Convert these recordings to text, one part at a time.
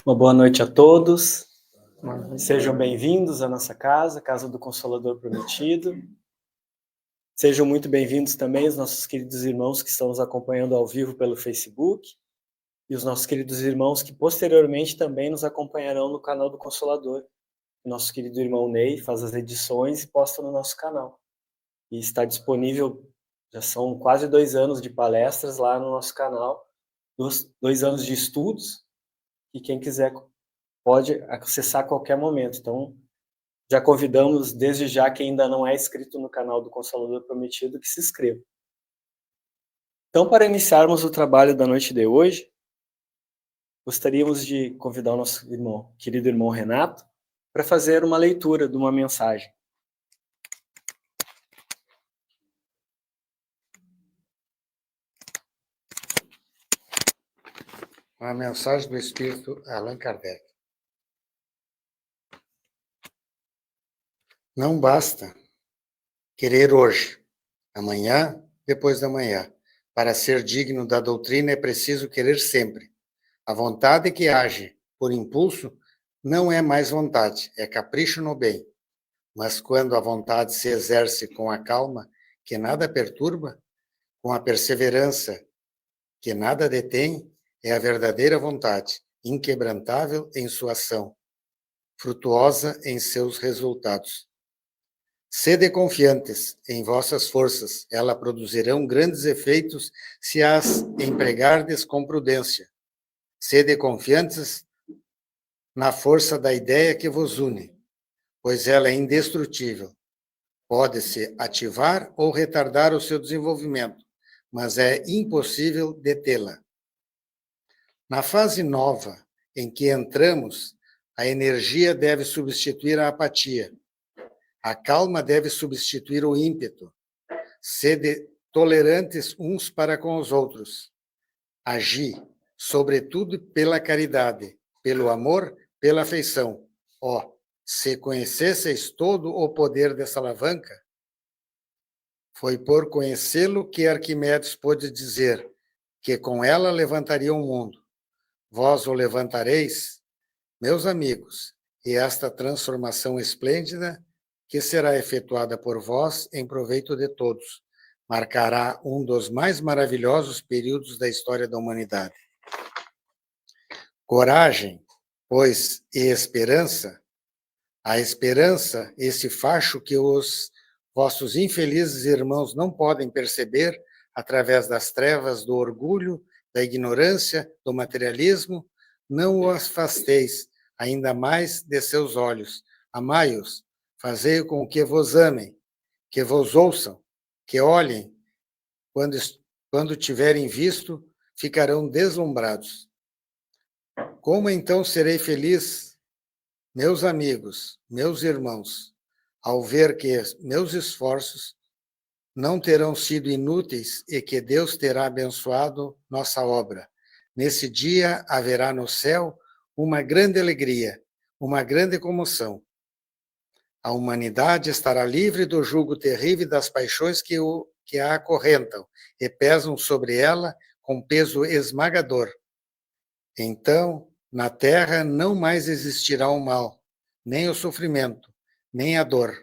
Uma boa noite a todos. Sejam bem-vindos à nossa casa, Casa do Consolador Prometido. Sejam muito bem-vindos também os nossos queridos irmãos que estão nos acompanhando ao vivo pelo Facebook e os nossos queridos irmãos que posteriormente também nos acompanharão no canal do Consolador. O nosso querido irmão Ney faz as edições e posta no nosso canal. E está disponível, já são quase 2 anos de palestras lá no nosso canal, 2 anos de estudos, e quem quiser pode acessar a qualquer momento. Então, já convidamos desde já quem ainda não é inscrito no canal do Consolador Prometido que se inscreva. Então, para iniciarmos o trabalho da noite de hoje, gostaríamos de convidar o nosso querido irmão Renato para fazer uma leitura de uma mensagem. Uma mensagem do Espírito Allan Kardec. Não basta querer hoje, amanhã, depois da manhã. Para ser digno da doutrina é preciso querer sempre. A vontade que age por impulso não é mais vontade, é capricho no bem. Mas quando a vontade se exerce com a calma, que nada perturba, com a perseverança, que nada detém, é a verdadeira vontade, inquebrantável em sua ação, frutuosa em seus resultados. Sede confiantes em vossas forças, elas produzirão grandes efeitos se as empregardes com prudência. Sede confiantes na força da ideia que vos une, pois ela é indestrutível. Pode-se ativar ou retardar o seu desenvolvimento, mas é impossível detê-la. Na fase nova em que entramos, a energia deve substituir a apatia. A calma deve substituir o ímpeto. Sede tolerantes uns para com os outros. Agi, sobretudo, pela caridade, pelo amor, pela afeição. Ó, se conhecesseis todo o poder dessa alavanca, foi por conhecê-lo que Arquimedes pôde dizer que com ela levantaria o mundo. Vós o levantareis, meus amigos, e esta transformação esplêndida, que será efetuada por vós em proveito de todos, marcará um dos mais maravilhosos períodos da história da humanidade. Coragem, pois, e esperança, a esperança, esse facho que os vossos infelizes irmãos não podem perceber através das trevas do orgulho, da ignorância, do materialismo, não o afasteis ainda mais de seus olhos. Amai-os, fazei com que vos amem, que vos ouçam, que olhem. Quando tiverem visto, ficarão deslumbrados. Como então serei feliz, meus amigos, meus irmãos, ao ver que meus esforços não terão sido inúteis e que Deus terá abençoado nossa obra. Nesse dia haverá no céu uma grande alegria, uma grande comoção. A humanidade estará livre do jugo terrível das paixões que a acorrentam e pesam sobre ela com peso esmagador. Então, na terra não mais existirá o mal, nem o sofrimento, nem a dor,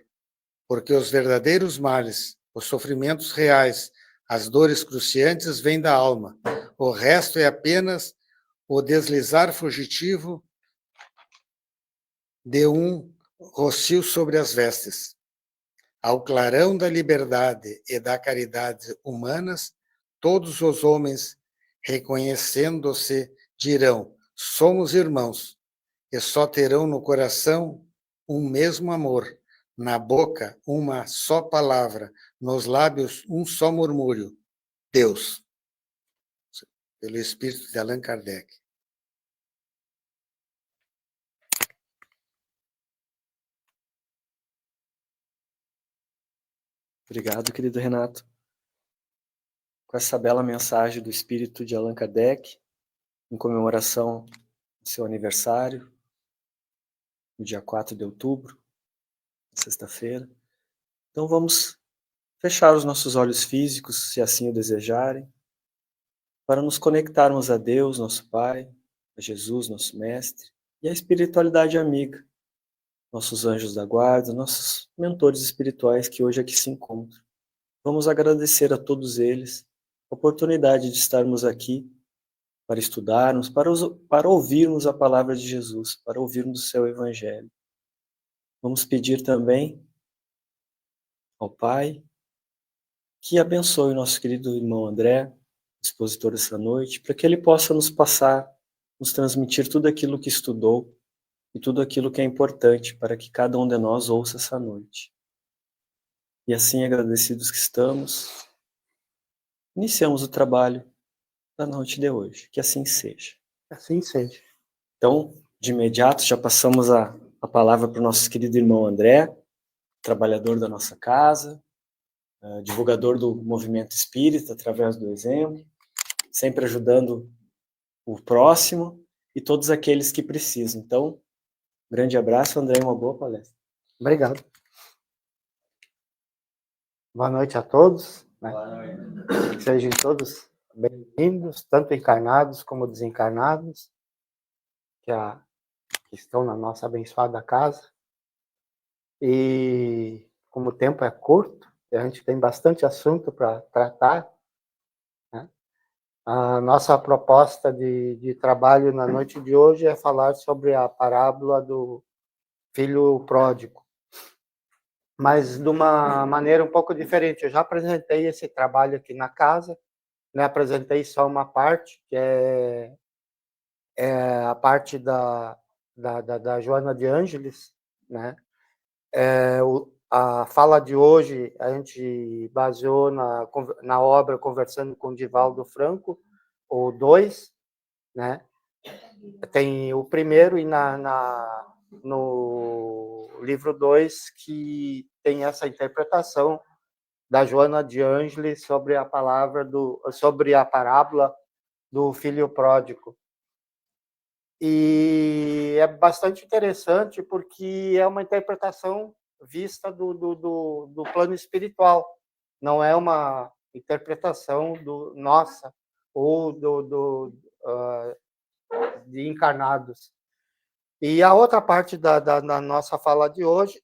porque os verdadeiros males, os sofrimentos reais, as dores cruciantes vêm da alma. O resto é apenas o deslizar fugitivo de um rocio sobre as vestes. Ao clarão da liberdade e da caridade humanas, todos os homens, reconhecendo-se, dirão: somos irmãos, e só terão no coração um mesmo amor, na boca uma só palavra, nos lábios um só murmúrio: Deus. Pelo Espírito de Allan Kardec. Obrigado, querido Renato. Com essa bela mensagem do Espírito de Allan Kardec, em comemoração do seu aniversário, no dia 4 de outubro, sexta-feira. Então vamos fechar os nossos olhos físicos, se assim o desejarem, para nos conectarmos a Deus, nosso Pai, a Jesus, nosso Mestre, e a espiritualidade amiga, nossos anjos da guarda, nossos mentores espirituais que hoje aqui se encontram. Vamos agradecer a todos eles a oportunidade de estarmos aqui para estudarmos, para ouvirmos a palavra de Jesus, para ouvirmos o seu Evangelho. Vamos pedir também ao Pai que abençoe o nosso querido irmão André, expositor essa noite, para que ele possa nos passar, nos transmitir tudo aquilo que estudou e tudo aquilo que é importante para que cada um de nós ouça essa noite. E assim, agradecidos que estamos, iniciamos o trabalho da noite de hoje. Que assim seja. Assim seja. Então, de imediato, já passamos a palavra para o nosso querido irmão André, trabalhador da nossa casa, divulgador do movimento espírita através do exemplo, sempre ajudando o próximo e todos aqueles que precisam. Então, grande abraço, André, uma boa palestra. Obrigado. Boa noite a todos. Boa noite. Que sejam todos bem-vindos, tanto encarnados como desencarnados, que estão na nossa abençoada casa. E como o tempo é curto, a gente tem bastante assunto para tratar, né? A nossa proposta de trabalho na noite de hoje é falar sobre a parábola do filho pródigo, mas de uma maneira um pouco diferente. Eu já apresentei esse trabalho aqui na casa, né? Apresentei só uma parte, que é a parte da Joana de Ângeles, né? A fala de hoje a gente baseou na obra Conversando com Divaldo Franco, o 2, né? Tem o primeiro e no livro 2 que tem essa interpretação da Joana de Ângeles sobre a parábola do filho pródigo. E é bastante interessante porque é uma interpretação vista do plano espiritual, não é uma interpretação nossa ou de encarnados. E a outra parte da nossa fala de hoje,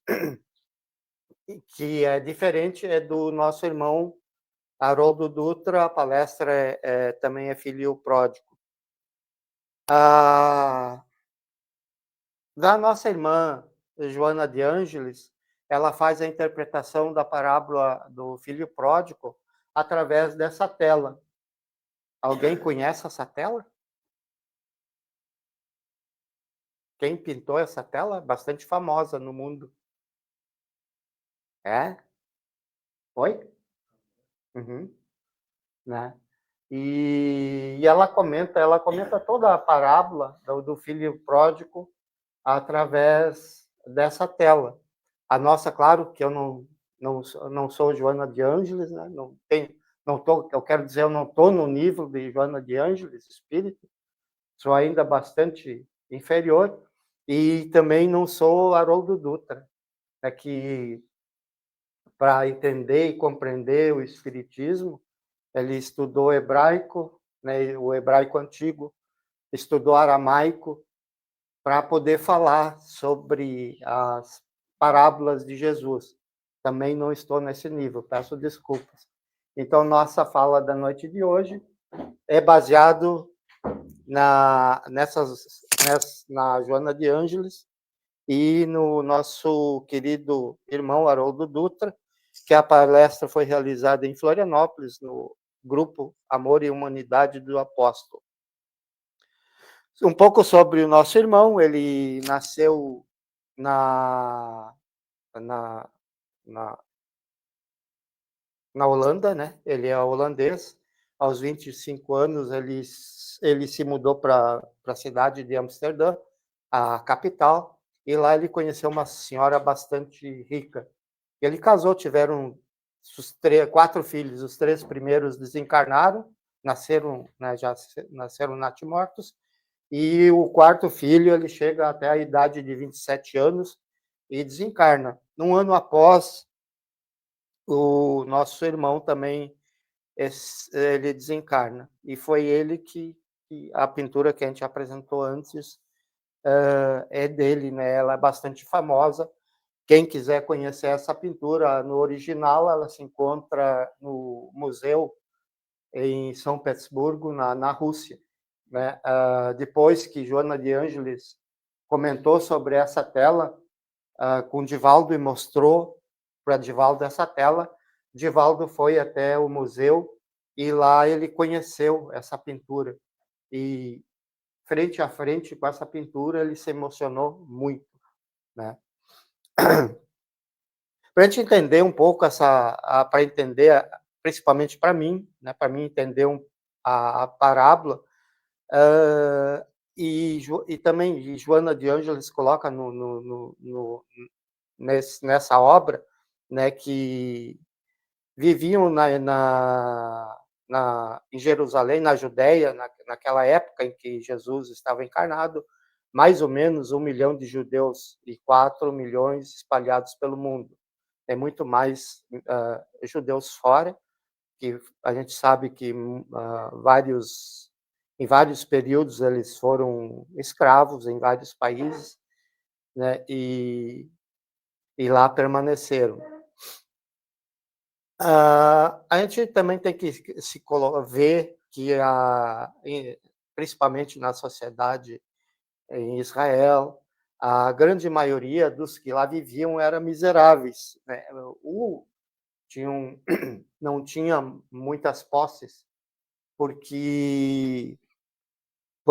que é diferente, é do nosso irmão Haroldo Dutra. A palestra também é Filho Pródigo. Da nossa irmã Joana de Ângeles, ela faz a interpretação da parábola do filho pródigo através dessa tela. Alguém conhece essa tela? Quem pintou essa tela? Bastante famosa no mundo. É? Oi? Uhum. Né? E ela comenta toda a parábola do filho pródigo através dessa tela. A nossa, claro que eu não sou Joana de Ângeles, né? Eu quero dizer, eu não estou no nível de Joana de Ângeles, espírito, sou ainda bastante inferior, e também não sou Haroldo Dutra, é que para entender e compreender o espiritismo, ele estudou hebraico, né, o hebraico antigo, estudou aramaico, para poder falar sobre as parábolas de Jesus. Também não estou nesse nível, peço desculpas. Então, nossa fala da noite de hoje é baseado na Joana de Ângeles e no nosso querido irmão Haroldo Dutra, que a palestra foi realizada em Florianópolis, no grupo Amor e Humanidade do Apóstolo. Um pouco sobre o nosso irmão. Ele nasceu na Holanda, né? Ele é holandês. Aos 25 anos, ele se mudou para a cidade de Amsterdã, a capital, e lá ele conheceu uma senhora bastante rica. Ele casou, tiveram 4 filhos. Os 3 primeiros desencarnaram, nasceram, né, já nasceram natimortos, e o 4º filho, ele chega até a idade de 27 anos e desencarna. Um ano após, o nosso irmão também, ele desencarna. E foi ele que que a pintura que a gente apresentou antes é dele, né? Ela é bastante famosa. Quem quiser conhecer essa pintura no original, ela se encontra no museu em São Petersburgo, na Rússia, né? Depois que Joana de Ângeles comentou sobre essa tela com Divaldo e mostrou para Divaldo essa tela, Divaldo foi até o museu e lá ele conheceu essa pintura. E frente a frente com essa pintura, ele se emocionou muito, né? Para a gente entender um pouco para entender, principalmente para mim, né? Para mim entender a parábola, e também Joana de Ângeles coloca nessa obra, né, que viviam em Jerusalém, na Judéia, naquela época em que Jesus estava encarnado, mais ou menos 1 milhão de judeus e 4 milhões espalhados pelo mundo. Tem muito mais judeus fora, que a gente sabe que em vários períodos eles foram escravos em vários países, né, e lá permaneceram. A gente também tem que ver que, principalmente na sociedade em Israel, a grande maioria dos que lá viviam eram miseráveis, né? Não tinha muitas posses, por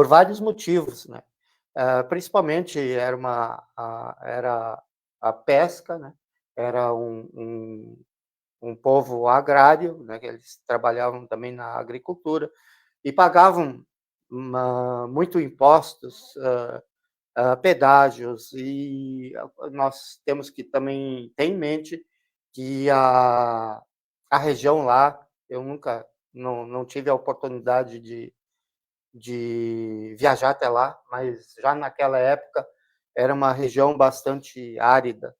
vários motivos, né? Principalmente era a pesca, né? Era um povo agrário, né? Eles trabalhavam também na agricultura e pagavam muito impostos, pedágios, e nós temos que também ter em mente que a região lá, eu nunca não tive a oportunidade de viajar até lá, mas já naquela época era uma região bastante árida.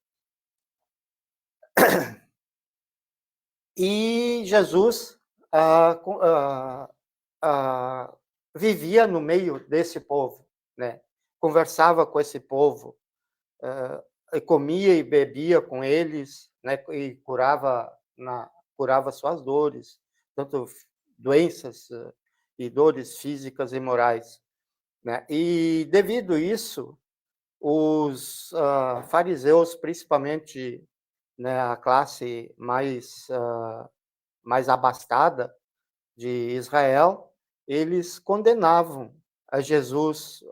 E Jesus vivia no meio desse povo, né? Conversava com esse povo, e comia e bebia com eles, né? E curava suas dores, tanto doenças e dores físicas e morais, né? E devido a isso, os fariseus, principalmente, né, a classe mais abastada de Israel, eles condenavam a Jesus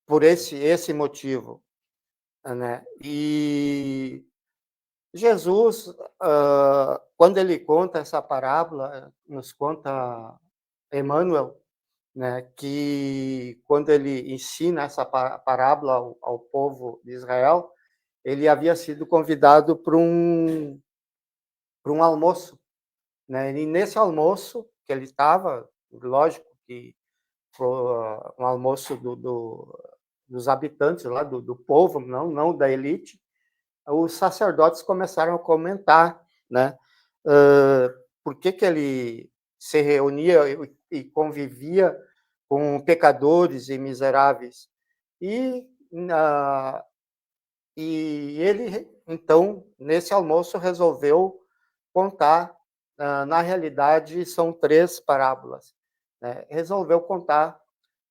por esse motivo, né? E Jesus, quando ele conta essa parábola, nos conta Emmanuel, né, que quando ele ensina essa parábola ao povo de Israel, ele havia sido convidado para um almoço, né? E nesse almoço que ele estava, lógico que foi um almoço dos habitantes lá, do povo, não da elite, os sacerdotes começaram a comentar, né? Por que ele se reunia e convivia com pecadores e miseráveis. E ele, então, nesse almoço, resolveu contar, na realidade, são 3 parábolas, né? Resolveu contar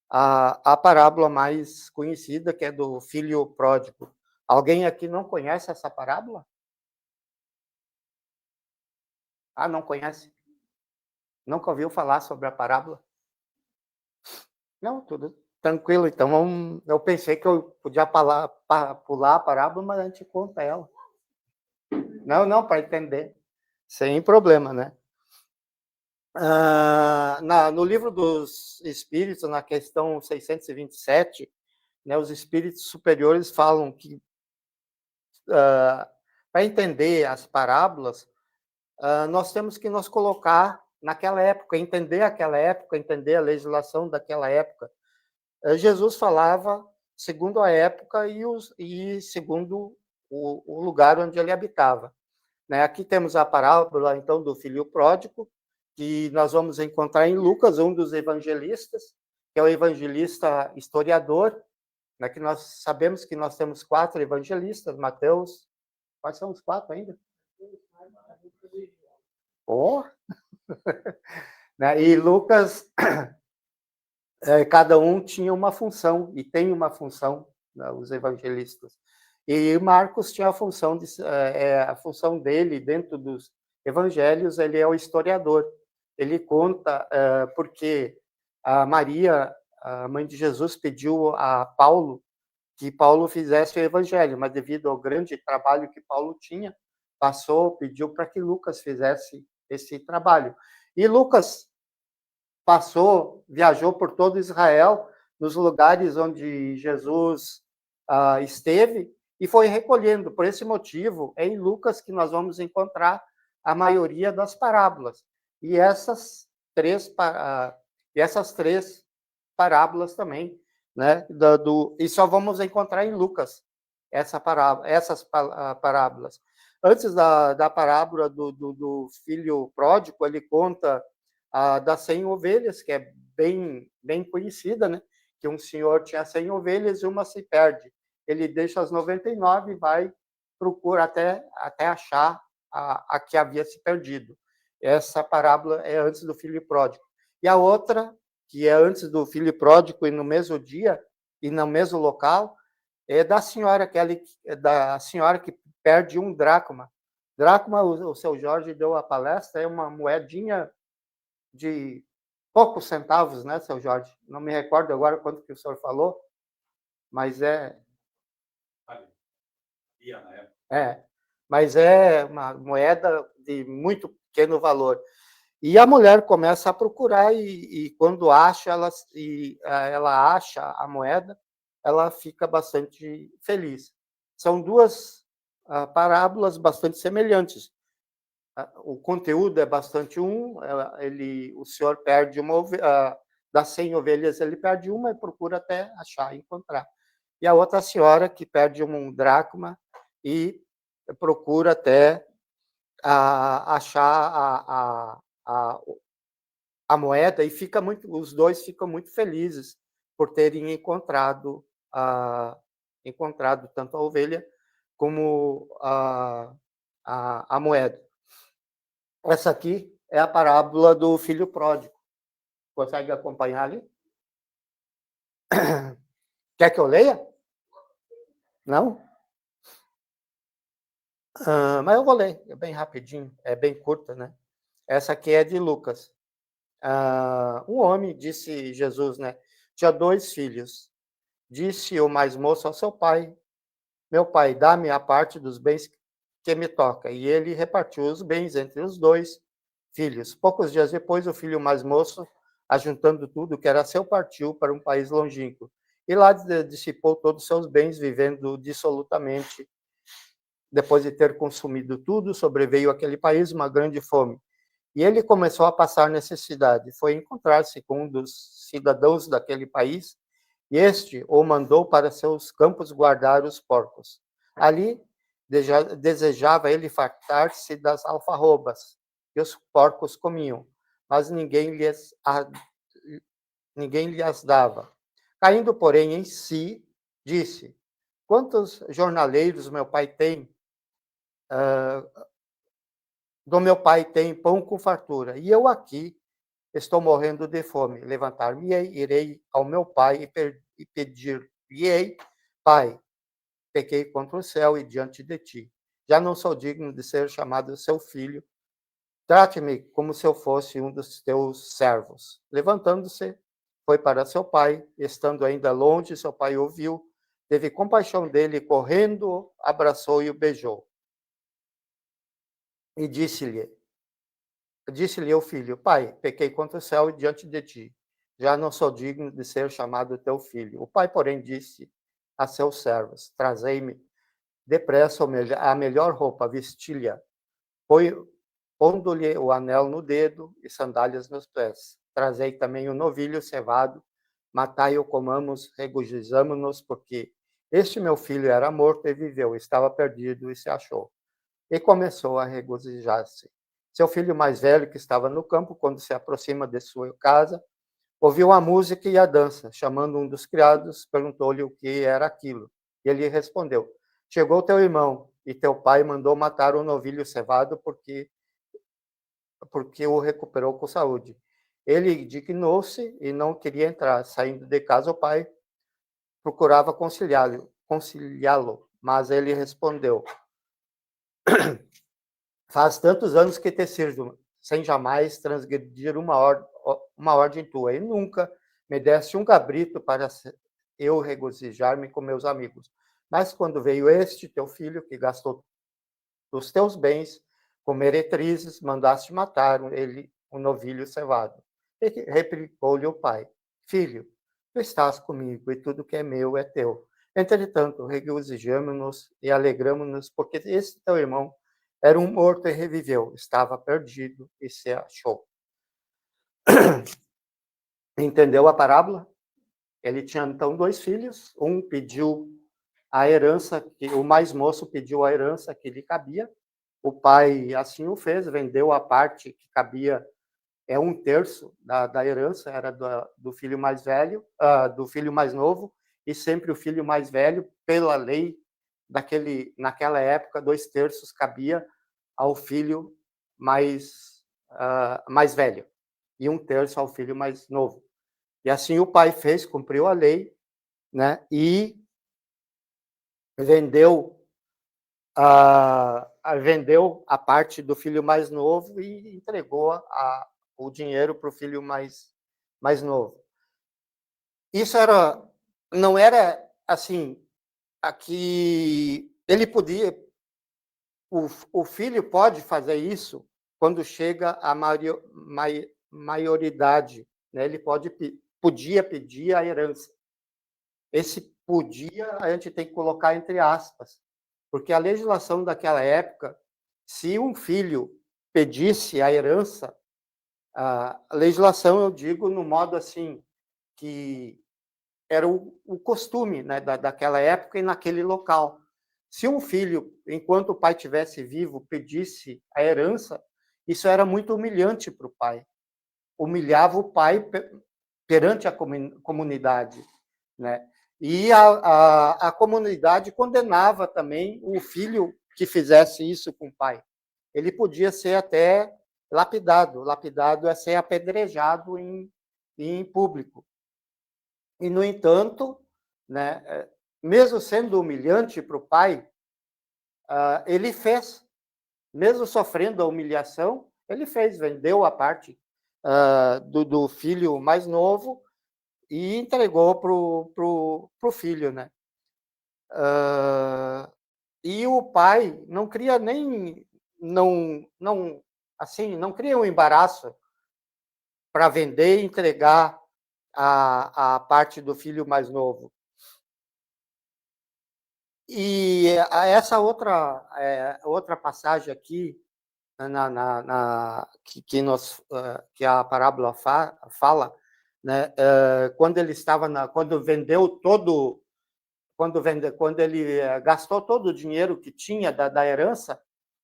a parábola mais conhecida, que é do filho pródigo. Alguém aqui não conhece essa parábola? Não conhece? Nunca ouviu falar sobre a parábola? Não, tudo tranquilo. Então, eu pensei que eu podia pular a parábola, mas a gente conta ela. Não, para entender. Sem problema, né? No livro dos Espíritos, na questão 627, né, os espíritos superiores falam que, para entender as parábolas, nós temos que nos colocar naquela época, entender aquela época, entender a legislação daquela época. Jesus falava segundo a época e segundo o lugar onde ele habitava, né? Aqui temos a parábola, então, do filho pródigo, que nós vamos encontrar em Lucas, um dos evangelistas, que é o evangelista historiador, né, que nós sabemos que nós temos 4 evangelistas, Mateus, quais são os 4 ainda? Oh! Né, e Lucas, cada um tinha uma função, e tem uma função, né, os evangelistas. E Marcos tinha a função, a função dele, dentro dos evangelhos, ele é o historiador. Ele conta porque a Maria, a mãe de Jesus, pediu a Paulo que Paulo fizesse o evangelho, mas devido ao grande trabalho que Paulo tinha, pediu para que Lucas fizesse esse trabalho. E Lucas viajou por todo Israel, nos lugares onde Jesus esteve, e foi recolhendo. Por esse motivo, é em Lucas que nós vamos encontrar a maioria das parábolas. E essas 3 parábolas também, né? E só vamos encontrar em Lucas essas parábolas. Antes da parábola do filho pródigo, ele conta das 100 ovelhas, que é bem conhecida, né? Que um senhor tinha 100 ovelhas e uma se perde. Ele deixa as 99 e procura até achar a que havia se perdido. Essa parábola é antes do filho pródigo. E a outra, que é antes do filho pródigo e no mesmo dia e no mesmo local, é da senhora que perde um dracma. Dracma, o seu Jorge deu a palestra, é uma moedinha de poucos centavos, né, seu Jorge? Não me recordo agora quanto que o senhor falou, mas mas é uma moeda de muito pequeno valor. E a mulher começa a procurar e quando acha, ela acha a moeda, ela fica bastante feliz. São 2 parábolas bastante semelhantes. O conteúdo é bastante o senhor perde das 100 ovelhas, ele perde uma e procura até achar, encontrar. E a outra senhora que perde um dracma e procura até achar a moeda, e os 2 ficam muito felizes por terem encontrado tanto a ovelha como a moeda. Essa aqui é a parábola do filho pródigo. Consegue acompanhar ali? Quer que eu leia? Não? Mas eu vou ler, é bem rapidinho, é bem curta, né? Essa aqui é de Lucas. Um homem, disse Jesus, né? Tinha 2 filhos. Disse o mais moço ao seu pai: meu pai, dá-me a parte dos bens que me toca. E ele repartiu os bens entre os 2 filhos. Poucos dias depois, o filho mais moço, ajuntando tudo que era seu, partiu para um país longínquo. E lá dissipou todos os seus bens, vivendo dissolutamente. Depois de ter consumido tudo, sobreveio àquele país uma grande fome. E ele começou a passar necessidade. Foi encontrar-se com um dos cidadãos daquele país, e este o mandou para seus campos guardar os porcos. Ali desejava ele fartar-se das alfarrobas que os porcos comiam, mas ninguém lhes dava. Caindo, porém, em si, disse: quantos jornaleiros meu pai tem? Do meu pai tem pão com fartura, e eu aqui estou morrendo de fome. Levantar-me-ei, irei ao meu pai e pedir-lhe: pai, pequei contra o céu e diante de ti. Já não sou digno de ser chamado seu filho. Trate-me como se eu fosse um dos teus servos. Levantando-se, foi para seu pai. Estando ainda longe, seu pai ouviu, teve compaixão dele, correndo, abraçou e o beijou. E disse-lhe o filho: pai, pequei contra o céu e diante de ti. Já não sou digno de ser chamado teu filho. O pai, porém, disse a seus servos: trazei-me depressa a melhor roupa, vestilha, pondo-lhe o anel no dedo e sandálias nos pés. Trazei também o novilho cevado, matai-o, comamos, regozijamo-nos, porque este meu filho era morto e viveu, estava perdido e se achou. E começou a regozijar-se. Seu filho mais velho, que estava no campo, quando se aproxima de sua casa, ouviu a música e a dança. Chamando um dos criados, perguntou-lhe o que era aquilo. E ele respondeu: chegou teu irmão, e teu pai mandou matar o novilho cevado porque o recuperou com saúde. Ele dignou-se e não queria entrar. Saindo de casa, o pai procurava conciliá-lo, mas ele respondeu: faz tantos anos que te sirvo, sem jamais transgredir uma ordem tua, e nunca me deste um cabrito para eu regozijar-me com meus amigos. Mas quando veio este teu filho, que gastou dos teus bens com meretrizes, mandaste matar ele um novilho cevado. E replicou-lhe o pai: filho, tu estás comigo, e tudo que é meu é teu. Entretanto, regozijamo-nos e alegramo-nos, porque esse teu irmão era um morto e reviveu, estava perdido e se achou. Entendeu a parábola? Ele tinha então 2 filhos, um pediu a herança, o mais moço pediu a herança que lhe cabia. O pai assim o fez, vendeu a parte que cabia, 1/3 da herança, era do filho mais velho, do filho mais novo, e sempre o filho mais velho, pela lei naquela época, 2/3 cabia ao filho mais velho, e 1/3 ao filho mais novo. E assim o pai fez, cumpriu a lei, né, e vendeu a parte do filho mais novo e entregou o dinheiro para o filho mais novo. Isso não era assim, aqui ele podia, o filho pode fazer isso quando chega à maioridade, né? Ele podia pedir a herança. Esse podia, a gente tem que colocar entre aspas, porque a legislação daquela época, se um filho pedisse a herança, a legislação, eu digo, no modo assim, que era o costume, né, daquela época e naquele local. Se um filho, enquanto o pai estivesse vivo, pedisse a herança, isso era muito humilhante para o pai. Humilhava o pai perante a comunidade, né? E a comunidade condenava também o filho que fizesse isso com o pai. Ele podia ser até lapidado. Lapidado é ser apedrejado em público. E, no entanto, né, mesmo sendo humilhante para o pai, ele fez. Mesmo sofrendo a humilhação, ele fez, vendeu a parte do filho mais novo e entregou pro filho, né? E o pai não cria não cria um embaraço para vender e entregar a parte do filho mais novo. E essa outra passagem aqui que a parábola fala, né, quando ele estava quando ele gastou todo o dinheiro que tinha da herança,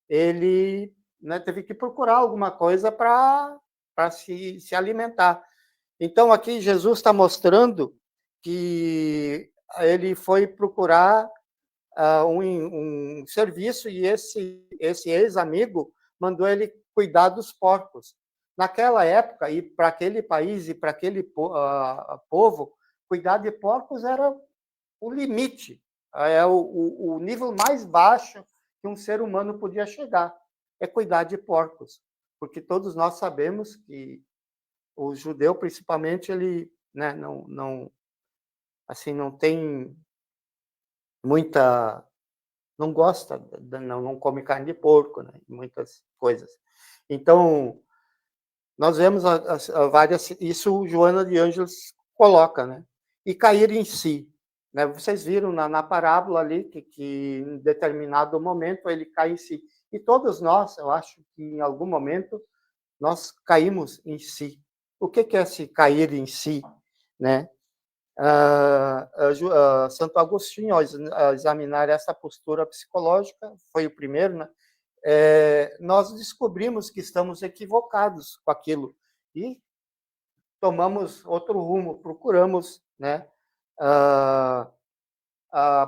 ele, né, teve que procurar alguma coisa para se alimentar. Então aqui Jesus está mostrando que ele foi procurar um serviço, e esse ex-amigo mandou ele cuidar dos porcos. Naquela época, e para aquele país e para aquele povo, cuidar de porcos era o limite, é o nível mais baixo que um ser humano podia chegar, é cuidar de porcos, porque todos nós sabemos que o judeu, principalmente, ele, né, não tem muita, não gosta, não come carne de porco, né? Muitas coisas. Então, nós vemos várias, isso Joana de Ângeles coloca, né? E cair em si, né? Vocês viram na parábola ali que em determinado momento ele cai em si. E todos nós, eu acho que em algum momento nós caímos em si. O que é se cair em si, né? Santo Agostinho, ao examinar essa postura psicológica, foi o primeiro, né? nós descobrimos que estamos equivocados com aquilo e tomamos outro rumo, procuramos, né,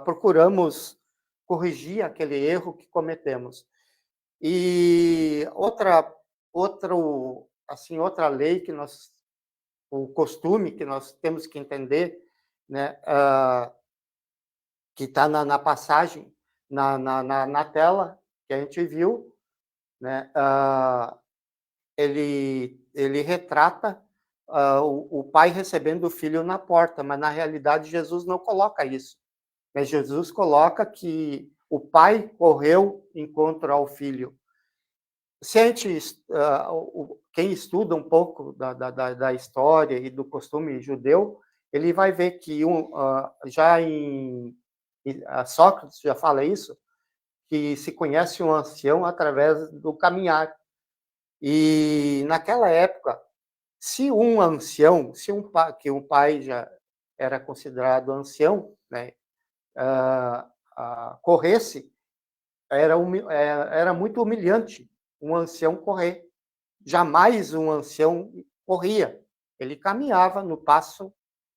procuramos corrigir aquele erro que cometemos. E outra lei que o costume que nós temos que entender, né, que está na passagem, na tela que a gente viu, né, ele retrata o pai recebendo o filho na porta, mas na realidade Jesus não coloca isso. Mas Jesus coloca que o pai correu em encontro ao filho. Se a gente, quem estuda um pouco da história e do costume judeu, ele vai ver que já Sócrates já fala isso, que se conhece um ancião através do caminhar. E naquela época, se um ancião, que um pai já era considerado ancião, né, corresse, era muito humilhante um ancião correr. Jamais um ancião corria, ele caminhava no passo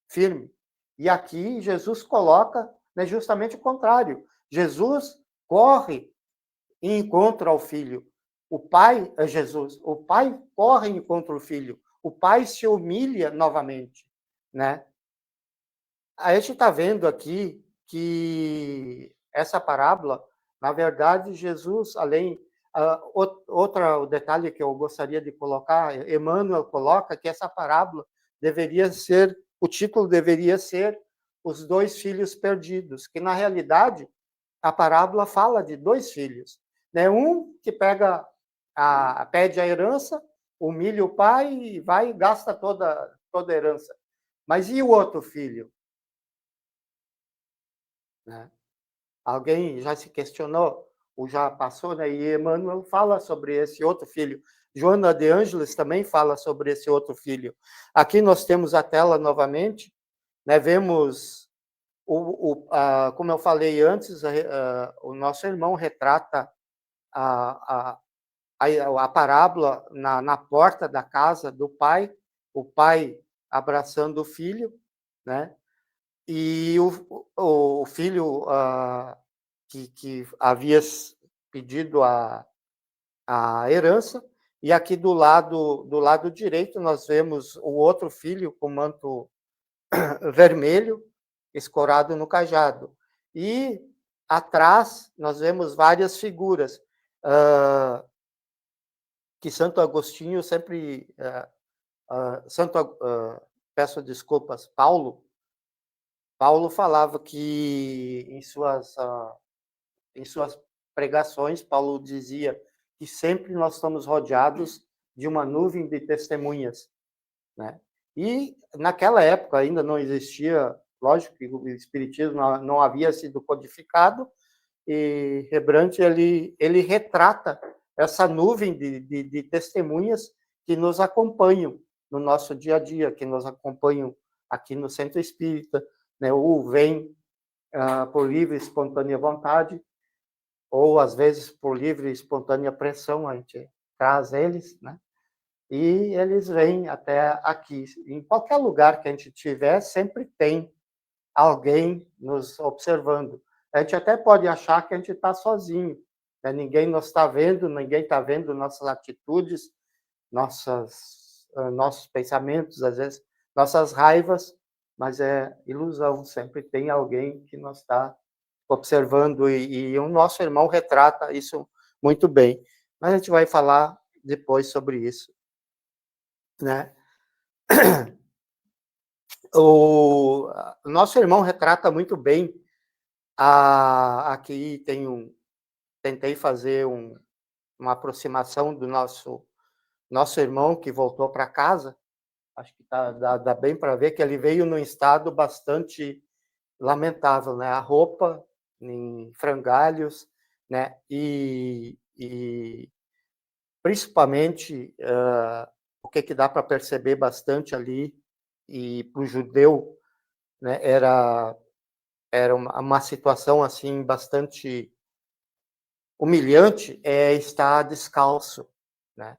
firme. E aqui Jesus coloca, né, justamente o contrário. Jesus corre em encontro ao filho. O pai é Jesus. O pai corre em encontro ao filho. O pai se humilha novamente, né? A gente está vendo aqui que essa parábola, na verdade, Jesus, além outro detalhe que eu gostaria de colocar, Emmanuel coloca que essa parábola o título deveria ser Os Dois Filhos Perdidos, que na realidade a parábola fala de dois filhos, né? Um que pede a herança, humilha o pai e vai e gasta toda a herança. Mas e o outro filho? Né? Alguém já se questionou, ou já passou, né? E Emmanuel fala sobre esse outro filho. Joana de Ângeles também fala sobre esse outro filho. Aqui nós temos a tela novamente, né? Vemos, como eu falei antes, o nosso irmão retrata a parábola na porta da casa do pai, o pai abraçando o filho, né? E o filho que havia pedido a herança, e aqui do lado direito nós vemos o outro filho com manto vermelho, escorado no cajado. E atrás nós vemos várias figuras que Santo Agostinho sempre... peço desculpas, Paulo falava que em suas pregações, Paulo dizia que sempre nós estamos rodeados de uma nuvem de testemunhas, né? E naquela época ainda não existia, lógico que o espiritismo não havia sido codificado, e Rembrandt ele retrata essa nuvem de testemunhas que nos acompanham no nosso dia a dia, que nos acompanham aqui no Centro Espírita, né? Ou vem por livre e espontânea vontade, ou às vezes por livre e espontânea pressão, a gente traz eles, né? E eles vêm até aqui. Em qualquer lugar que a gente tiver, sempre tem alguém nos observando. A gente até pode achar que a gente está sozinho, né? Ninguém nos está vendo, ninguém está vendo nossas atitudes, nossos pensamentos, às vezes nossas raivas, mas é ilusão, sempre tem alguém que nos está observando, e o nosso irmão retrata isso muito bem. Mas a gente vai falar depois sobre isso, né? O nosso irmão retrata muito bem. Aqui tentei fazer uma aproximação do nosso irmão que voltou para casa. Acho que dá bem para ver que ele veio num estado bastante lamentável, né? A roupa em frangalhos, né? E principalmente o que dá para perceber bastante ali, e para o judeu, né? Era uma situação assim bastante humilhante é estar descalço, né?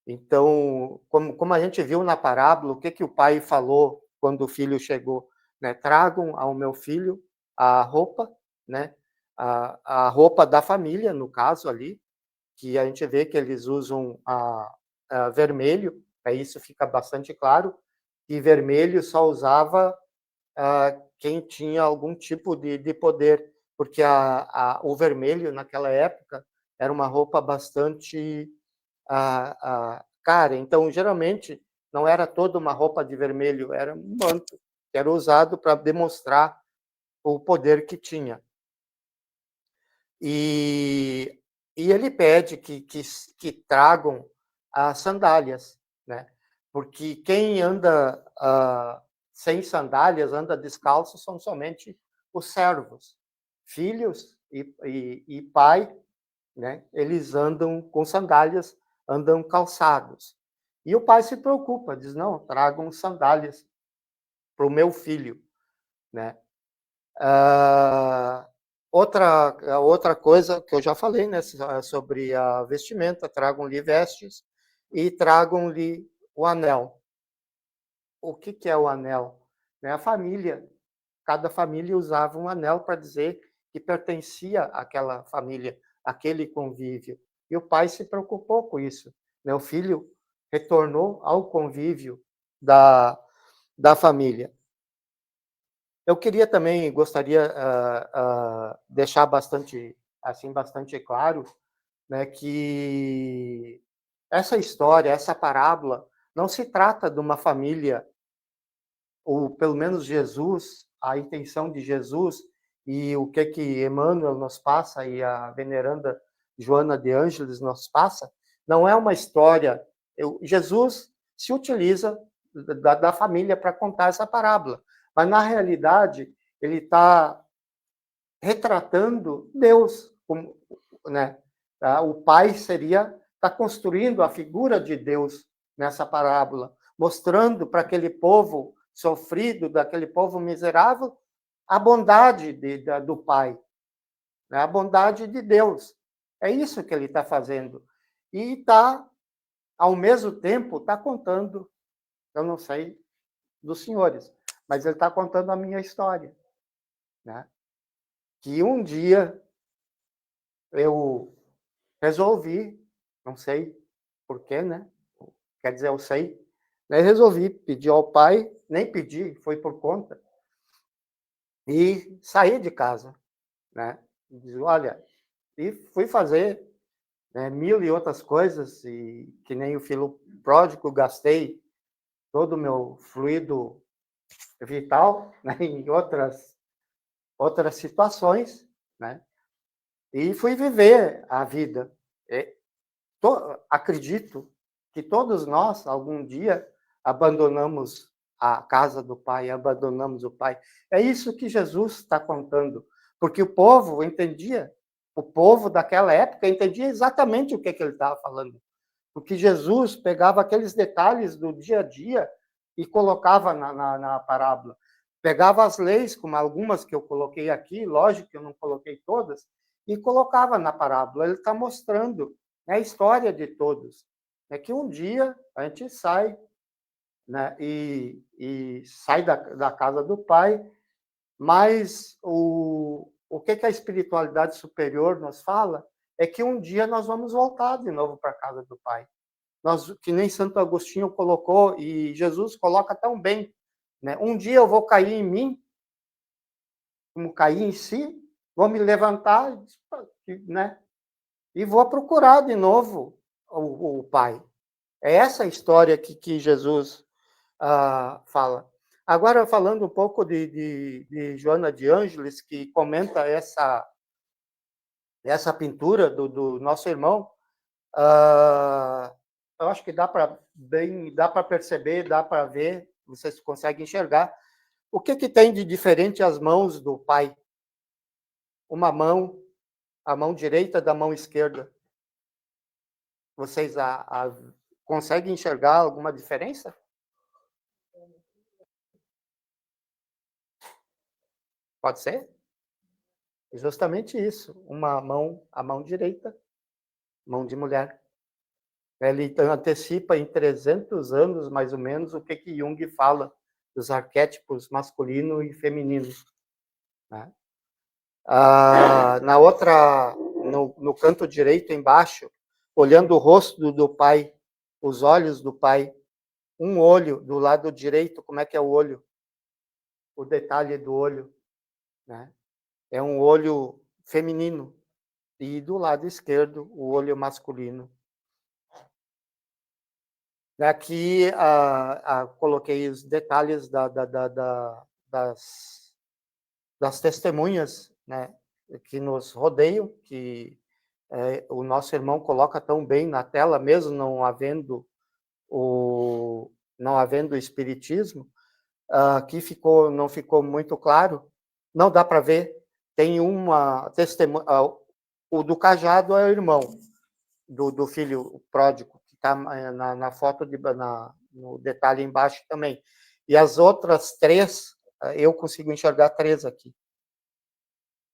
Então, como a gente viu na parábola, o que o pai falou quando o filho chegou, né? Tragam ao meu filho a roupa, né? A roupa da família, no caso ali, que a gente vê que eles usam a vermelho, isso fica bastante claro, e vermelho só usava quem tinha algum tipo de poder, porque o vermelho, naquela época, era uma roupa bastante cara. Então, geralmente, não era toda uma roupa de vermelho, era um manto, que era usado para demonstrar o poder que tinha. E ele pede que tragam as sandálias, né? Porque quem anda sem sandálias, anda descalço, são somente os servos. Filhos e pai, né? Eles andam com sandálias, andam calçados. E o pai se preocupa, diz, não, tragam sandálias para o meu filho, né? Outra coisa que eu já falei, né, sobre a vestimenta, tragam-lhe vestes e tragam-lhe o anel. O que é o anel? A família, cada família usava um anel para dizer que pertencia àquela família, àquele convívio. E o pai se preocupou com isso, né? O filho retornou ao convívio da família. Eu queria também, gostaria deixar bastante claro, né, que essa história, essa parábola, não se trata de uma família, ou pelo menos Jesus, a intenção de Jesus e o que Emmanuel nos passa e a veneranda Joana de Ângeles nos passa, não é uma história. Jesus se utiliza da família para contar essa parábola, mas na realidade ele está retratando Deus, né? O pai está construindo a figura de Deus nessa parábola, mostrando para aquele povo sofrido, daquele povo miserável, a bondade do pai, né? A bondade de Deus. É isso que ele está fazendo. E está, ao mesmo tempo, está contando, eu não sei dos senhores, mas ele está contando a minha história, né? Que um dia eu resolvi, não sei porquê, né? Quer dizer, eu sei, né? Resolvi pedir ao pai, nem pedi, foi por conta, e saí de casa, né? Diz, olha, e fui fazer, né, mil e outras coisas, e que nem o filho pródigo, gastei todo o meu fluido vital, né, em outras situações, né? E fui viver a vida. Acredito que todos nós, algum dia, abandonamos a casa do Pai, abandonamos o Pai. É isso que Jesus está contando, porque o povo daquela época entendia exatamente o que ele estava falando, porque Jesus pegava aqueles detalhes do dia a dia e colocava na parábola. Pegava as leis, como algumas que eu coloquei aqui, lógico que eu não coloquei todas, e colocava na parábola. Ele está mostrando, né, a história de todos. É que um dia a gente sai, né, e sai da casa do Pai, mas o que a espiritualidade superior nos fala é que um dia nós vamos voltar de novo para a casa do Pai. Que nem Santo Agostinho colocou, e Jesus coloca tão bem, né? Um dia eu vou cair em mim, como cair em si, vou me levantar, né? E vou procurar de novo o Pai. É essa a história que Jesus fala. Agora, falando um pouco de Joana de Ângeles, que comenta essa pintura do nosso irmão, eu acho que dá para perceber, dá para ver, vocês conseguem enxergar o que tem de diferente as mãos do pai. Uma mão, a mão direita da mão esquerda. Vocês conseguem enxergar alguma diferença? Pode ser? Justamente isso, uma mão, a mão direita, mão de mulher. Ele então antecipa em 300 anos, mais ou menos, o que Jung fala dos arquétipos masculino e feminino, né? No canto direito, embaixo, olhando o rosto do pai, os olhos do pai, um olho do lado direito, como é que é o olho? O detalhe do olho, né? É um olho feminino, e do lado esquerdo, o olho masculino. Aqui coloquei os detalhes das testemunhas, né, que nos rodeiam, que o nosso irmão coloca tão bem na tela, mesmo não havendo o espiritismo. Aqui não ficou muito claro, não dá para ver. Tem uma testemunha, o do cajado é o irmão do filho pródigo, que está na foto, no detalhe embaixo também. E as outras 3, eu consigo enxergar 3 aqui.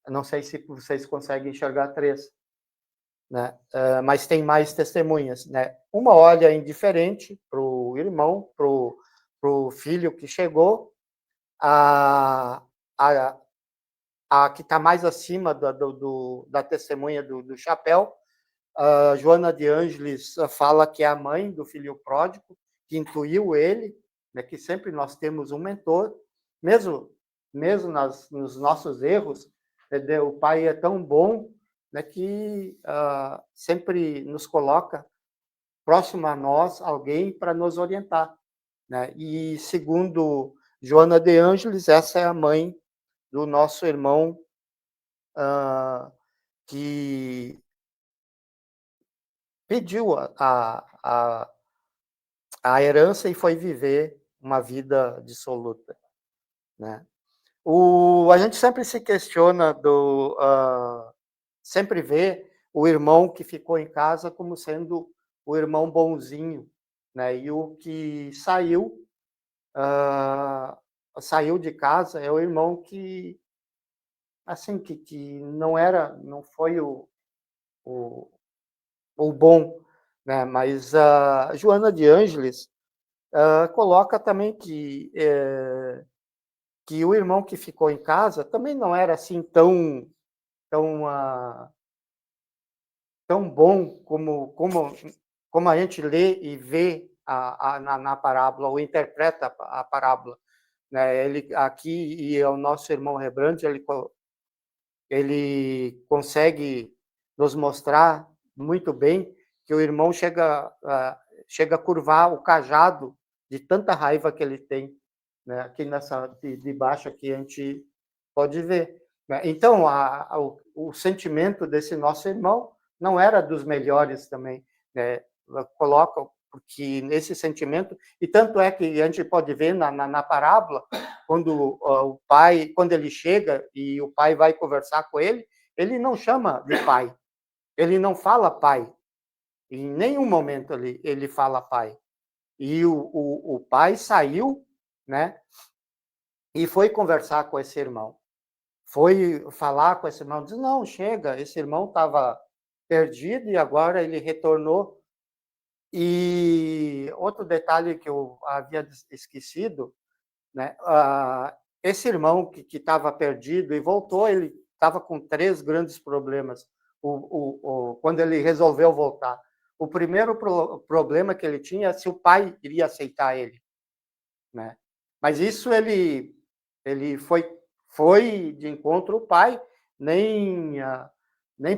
Não sei se vocês conseguem enxergar 3, né? Mas tem mais testemunhas, né? Uma olha indiferente para o irmão, para o filho que chegou, a que está mais acima da testemunha do chapéu, a Joana de Ângeles fala que é a mãe do filho pródigo, que intuiu ele, né, que sempre nós temos um mentor, mesmo nos nossos erros, né, o pai é tão bom, né, que sempre nos coloca próximo a nós alguém para nos orientar, né? E segundo Joana de Ângeles, essa é a mãe do nosso irmão que pediu a herança e foi viver uma vida dissoluta, né? A gente sempre se questiona sempre vê o irmão que ficou em casa como sendo o irmão bonzinho, né? E o que saiu de casa é o irmão que, assim, que não foi o bom, né? Mas a Joana de Ângeles coloca também que o irmão que ficou em casa também não era assim tão bom como a gente lê e vê na parábola, ou interpreta a parábola, né? Ele aqui, e o nosso irmão Rebrandt, ele consegue nos mostrar muito bem que o irmão chega a curvar o cajado de tanta raiva que ele tem, né? Aqui de baixo aqui a gente pode ver, né? Então o sentimento desse nosso irmão não era dos melhores também, né? Coloca porque nesse sentimento, e tanto é que a gente pode ver na parábola, quando o pai, quando ele chega e o pai vai conversar com ele não chama de pai, ele não fala pai, em nenhum momento ele fala pai. E o pai saiu, né, e foi conversar com esse irmão. Foi falar com esse irmão, diz, não, chega, esse irmão estava perdido e agora ele retornou. E outro detalhe que eu havia esquecido, né, esse irmão que estava perdido e voltou, ele estava com 3 grandes problemas quando ele resolveu voltar. O primeiro problema que ele tinha é se o pai iria aceitar ele, né? Mas isso ele foi de encontro ao pai, nem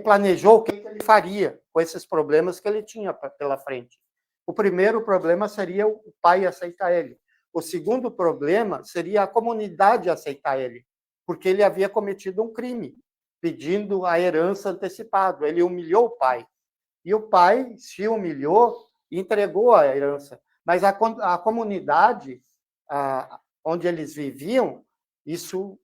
planejou o que ele faria com esses problemas que ele tinha pela frente. O primeiro problema seria o pai aceitar ele. O segundo problema seria a comunidade aceitar ele, porque ele havia cometido um crime, pedindo a herança antecipada. Ele humilhou o pai. E o pai se humilhou e entregou a herança. Mas a comunidade onde eles viviam, isso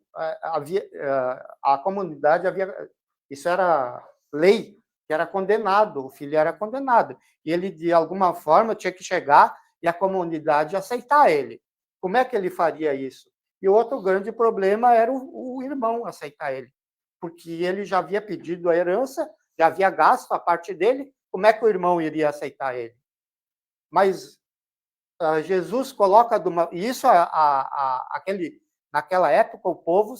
a comunidade havia, isso era lei, que era condenado, o filho era condenado. E ele, de alguma forma, tinha que chegar e a comunidade aceitar ele. Como é que ele faria isso? E o outro grande problema era o irmão aceitar ele. porque ele já havia pedido a herança, já havia gasto a parte dele, como é que o irmão iria aceitar ele? Mas Jesus coloca... Isso, naquela época, o povo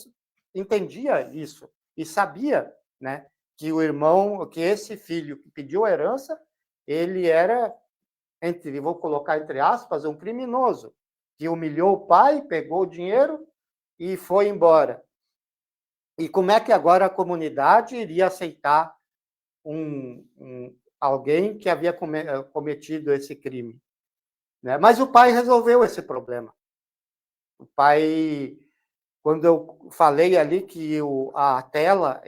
entendia isso e sabia, né, que o irmão, que esse filho que pediu a herança, ele era, vou colocar entre aspas, um criminoso, que humilhou o pai, pegou o dinheiro e foi embora. E como é que agora a comunidade iria aceitar alguém que havia cometido esse crime? Né? Mas o pai resolveu esse problema. O pai, quando eu falei ali que a tela,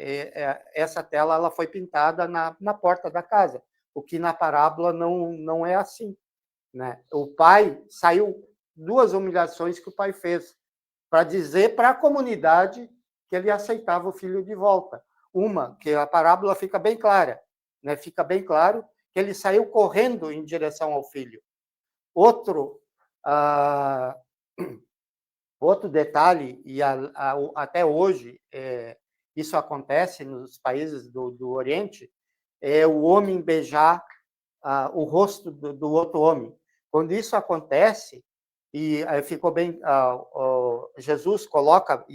essa tela ela foi pintada na porta da casa, o que na parábola não é assim. Né? O pai saiu, 2 humilhações que o pai fez, para dizer para a comunidade que ele aceitava o filho de volta. Uma, que a parábola fica bem clara, né? Fica bem claro que ele saiu correndo em direção ao filho. Outro detalhe, e até hoje isso acontece nos países do Oriente, é o homem beijar o rosto do outro homem. Quando isso acontece, e ficou bem, Jesus coloca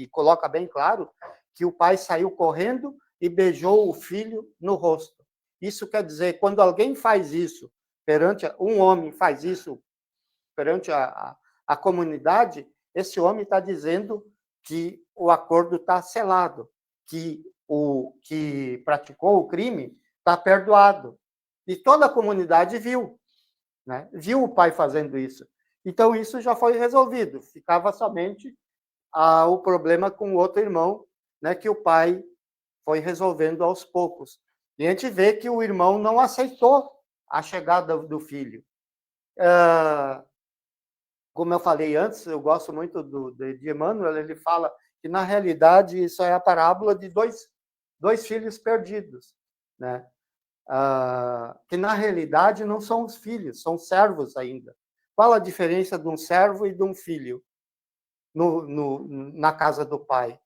bem claro que o pai saiu correndo e beijou o filho no rosto. Isso quer dizer, quando alguém faz isso um homem faz isso perante a comunidade, esse homem está dizendo que o acordo está selado, que o que praticou o crime está perdoado. E toda a comunidade viu, né? Viu o pai fazendo isso. Então, isso já foi resolvido. Ficava somente o problema com o outro irmão, né, que o pai foi resolvendo aos poucos. E a gente vê que o irmão não aceitou a chegada do filho. Como eu falei antes, eu gosto muito de Emmanuel, ele fala que, na realidade, isso é a parábola de dois filhos perdidos, né? Que, na realidade, não são os filhos, são servos ainda. Qual a diferença de um servo e de um filho na casa do pai?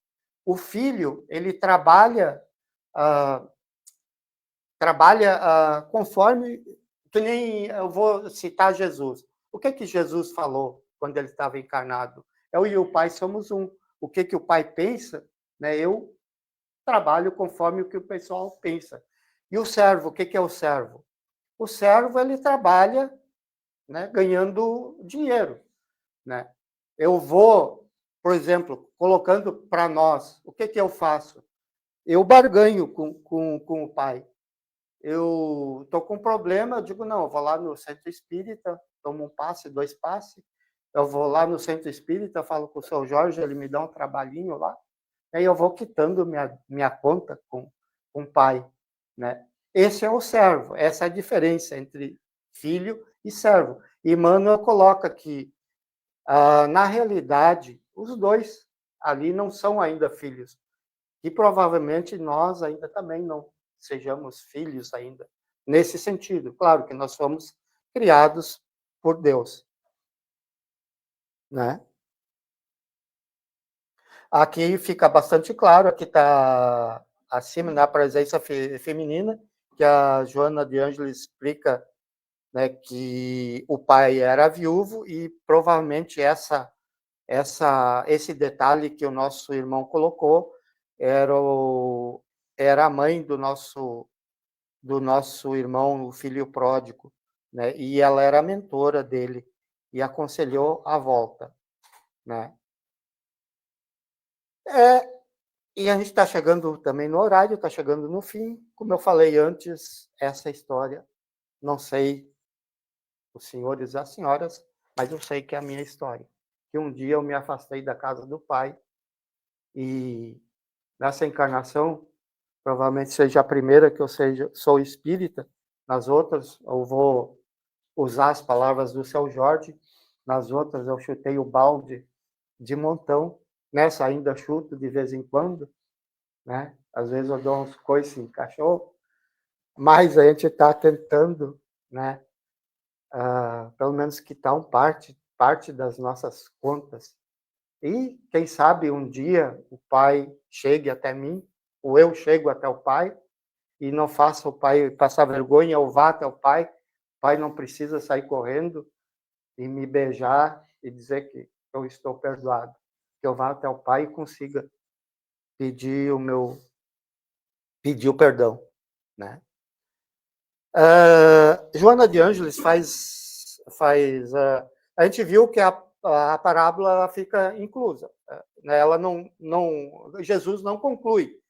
O filho, ele trabalha conforme... Que nem eu vou citar Jesus. O que Jesus falou quando ele estava encarnado? Eu e o pai somos um. O que o pai pensa, né? Eu trabalho conforme o que o pessoal pensa. E o servo, o que é o servo? O servo, ele trabalha, né, ganhando dinheiro, né? Eu vou, por exemplo, colocando para nós, o que eu faço? Eu barganho com o pai. Eu estou com um problema, eu digo, não, eu vou lá no centro espírita, tomo um passe, 2 passes, eu vou lá no centro espírita, falo com o seu Jorge, ele me dá um trabalhinho lá, aí eu vou quitando minha conta com o pai, né? Esse é o servo, essa é a diferença entre filho e servo. E Emmanuel coloca que, na realidade, os dois ali não são ainda filhos, e provavelmente nós ainda também não sejamos filhos ainda, nesse sentido. Claro que nós fomos criados por Deus, né? Aqui fica bastante claro, aqui está acima, na presença feminina, que a Joana de Ângeles explica, né, que o pai era viúvo e provavelmente esse detalhe que o nosso irmão colocou era a mãe do nosso irmão, o filho pródigo, né? E ela era a mentora dele e aconselhou a volta, né? E a gente está chegando também no horário, está chegando no fim. Como eu falei antes, essa história, não sei os senhores e as senhoras, mas eu sei que é a minha história. Que um dia eu me afastei da casa do pai e nessa encarnação, provavelmente seja a primeira que eu sou espírita, nas outras eu vou usar as palavras do seu Jorge, nas outras eu chutei o balde de montão, nessa ainda chuto de vez em quando, né? Às vezes eu dou uns coices em cachorro, mas a gente está tentando, né? Pelo menos quitar parte das nossas contas. E, quem sabe, um dia o pai chegue até mim ou eu chego até o Pai e não faço o Pai passar vergonha, ou vá até o Pai. O Pai não precisa sair correndo e me beijar e dizer que eu estou perdoado. Que eu vá até o Pai e consiga pedir o perdão, né? Joana de Ângeles a gente viu que a parábola fica inclusa, né? Ela Jesus não conclui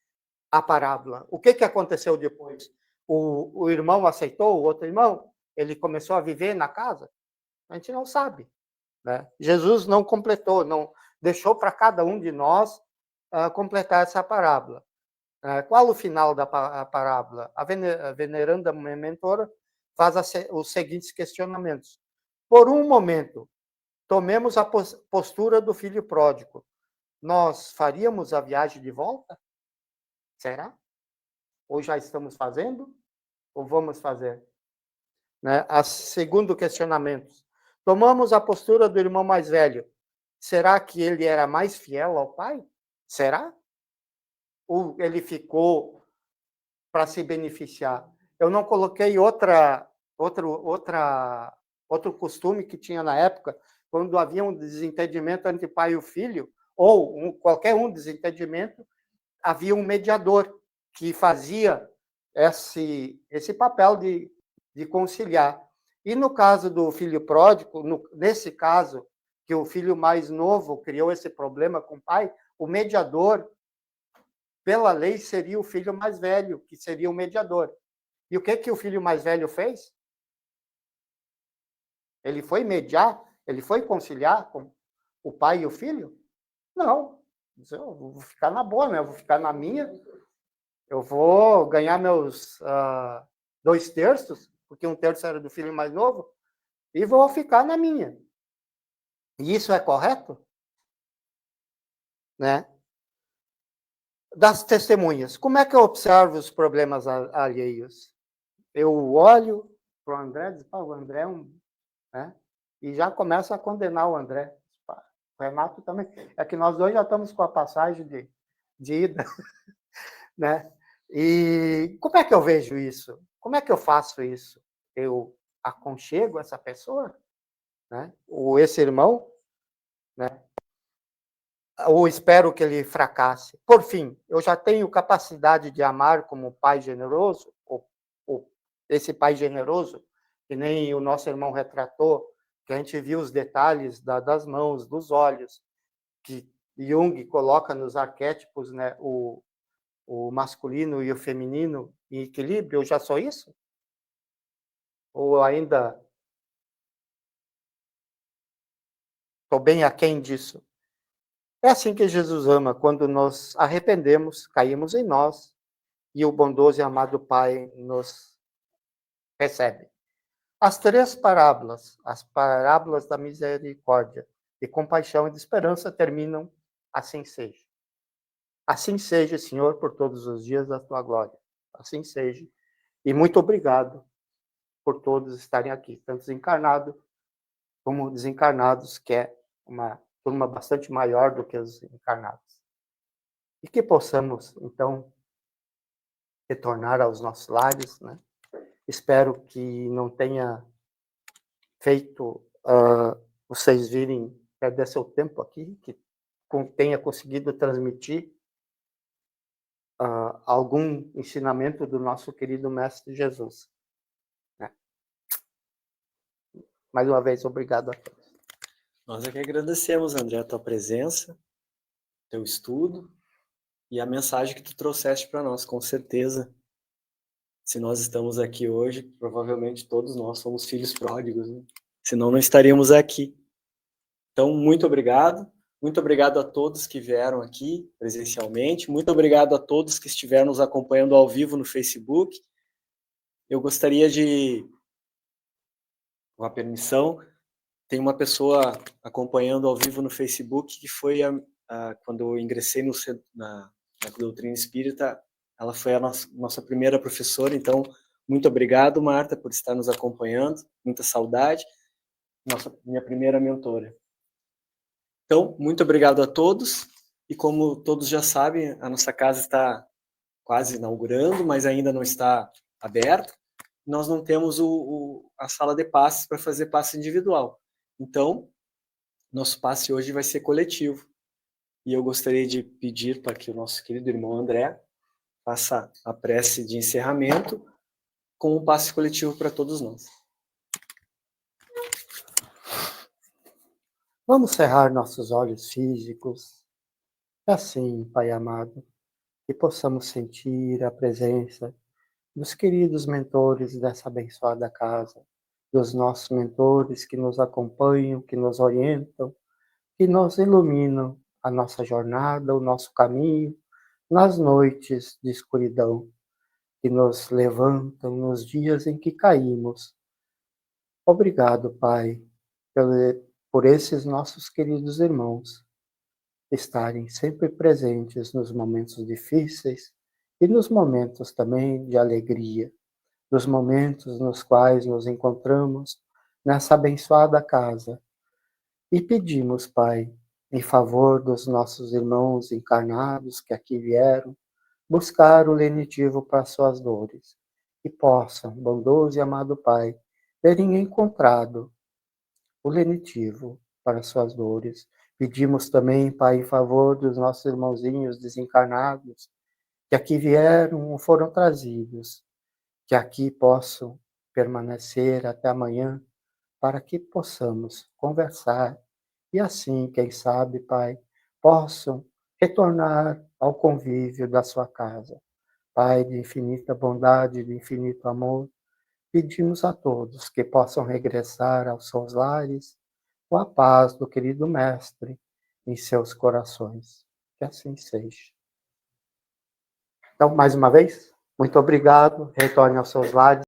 a parábola. O que aconteceu depois? O irmão aceitou o outro irmão? Ele começou a viver na casa? A gente não sabe, né? Jesus não completou, não deixou para cada um de nós completar essa parábola. Qual o final da parábola? A veneranda mentora faz os seguintes questionamentos. Por um momento, tomemos a postura do filho pródigo. Nós faríamos a viagem de volta? Será? Ou já estamos fazendo? Ou vamos fazer? Né? Segundo questionamento. Tomamos a postura do irmão mais velho. Será que ele era mais fiel ao pai? Será? Ou ele ficou para se beneficiar? Eu não coloquei outro costume que tinha na época, quando havia um desentendimento entre pai e filho, ou qualquer desentendimento, havia um mediador que fazia esse papel de conciliar. E no caso do filho pródigo, nesse caso, que o filho mais novo criou esse problema com o pai, o mediador, pela lei, seria o filho mais velho, que seria o mediador. E o que o filho mais velho fez? Ele foi mediar? Ele foi conciliar com o pai e o filho? Não. Eu vou ficar na boa, né? Eu vou ficar na minha. Eu vou ganhar meus 2/3, porque 1/3 era do filho mais novo, e vou ficar na minha. E isso é correto? Né? Das testemunhas. Como é que eu observo os problemas alheios? Eu olho para o André e digo, o André é né? E já começo a condenar o André. O Renato também. É que nós dois já estamos com a passagem de ida. Né? E como é que eu vejo isso? Como é que eu faço isso? Eu aconchego essa pessoa? Né? Ou esse irmão? Né? Ou espero que ele fracasse? Por fim, eu já tenho capacidade de amar como pai generoso? Ou esse pai generoso, que nem o nosso irmão retratou, que a gente viu os detalhes das mãos, dos olhos, que Jung coloca nos arquétipos, né, o masculino e o feminino em equilíbrio. Eu já sou isso? Ou ainda estou bem aquém disso? É assim que Jesus ama. Quando nos arrependemos, caímos em nós, e o bondoso e amado Pai nos recebe. As 3 parábolas, as parábolas da misericórdia, de compaixão e de esperança, terminam: assim seja. Assim seja, Senhor, por todos os dias da tua glória. Assim seja. E muito obrigado por todos estarem aqui, tanto encarnados como desencarnados, que é uma turma bastante maior do que os encarnados. E que possamos, então, retornar aos nossos lares, né? Espero que não tenha feito vocês virem perder seu tempo aqui, que tenha conseguido transmitir algum ensinamento do nosso querido Mestre Jesus. Né? Mais uma vez, obrigado a todos. Nós é que agradecemos, André, a tua presença, teu estudo e a mensagem que tu trouxeste para nós, com certeza. Se nós estamos aqui hoje, provavelmente todos nós somos filhos pródigos, né? Senão não estaríamos aqui. Então, muito obrigado. Muito obrigado a todos que vieram aqui presencialmente. Muito obrigado a todos que estiveram nos acompanhando ao vivo no Facebook. Eu gostaria de, com a permissão, tem uma pessoa acompanhando ao vivo no Facebook que foi, quando eu ingressei na doutrina espírita, ela foi a nossa primeira professora. Então, muito obrigado, Marta, por estar nos acompanhando. Muita saudade. Minha primeira mentora. Então, muito obrigado a todos. E como todos já sabem, a nossa casa está quase inaugurando, mas ainda não está aberto. Nós não temos a sala de passes para fazer passe individual. Então, nosso passe hoje vai ser coletivo. E eu gostaria de pedir para que o nosso querido irmão André faça a prece de encerramento com um passe coletivo para todos nós. Vamos cerrar nossos olhos físicos. Assim, Pai amado, que possamos sentir a presença dos queridos mentores dessa abençoada casa, dos nossos mentores que nos acompanham, que nos orientam, que nos iluminam a nossa jornada, o nosso caminho, nas noites de escuridão, que nos levantam nos dias em que caímos. Obrigado, Pai, por esses nossos queridos irmãos estarem sempre presentes nos momentos difíceis e nos momentos também de alegria, nos momentos nos quais nos encontramos nessa abençoada casa. E pedimos, Pai, em favor dos nossos irmãos encarnados que aqui vieram, buscar o lenitivo para suas dores, que possam, bondoso e amado Pai, terem encontrado o lenitivo para suas dores. Pedimos também, Pai, em favor dos nossos irmãozinhos desencarnados, que aqui vieram ou foram trazidos, que aqui possam permanecer até amanhã, para que possamos conversar e assim, quem sabe, Pai, possam retornar ao convívio da sua casa. Pai de infinita bondade, de infinito amor, pedimos a todos que possam regressar aos seus lares com a paz do querido Mestre em seus corações. Que assim seja. Então, mais uma vez, muito obrigado. Retorne aos seus lares.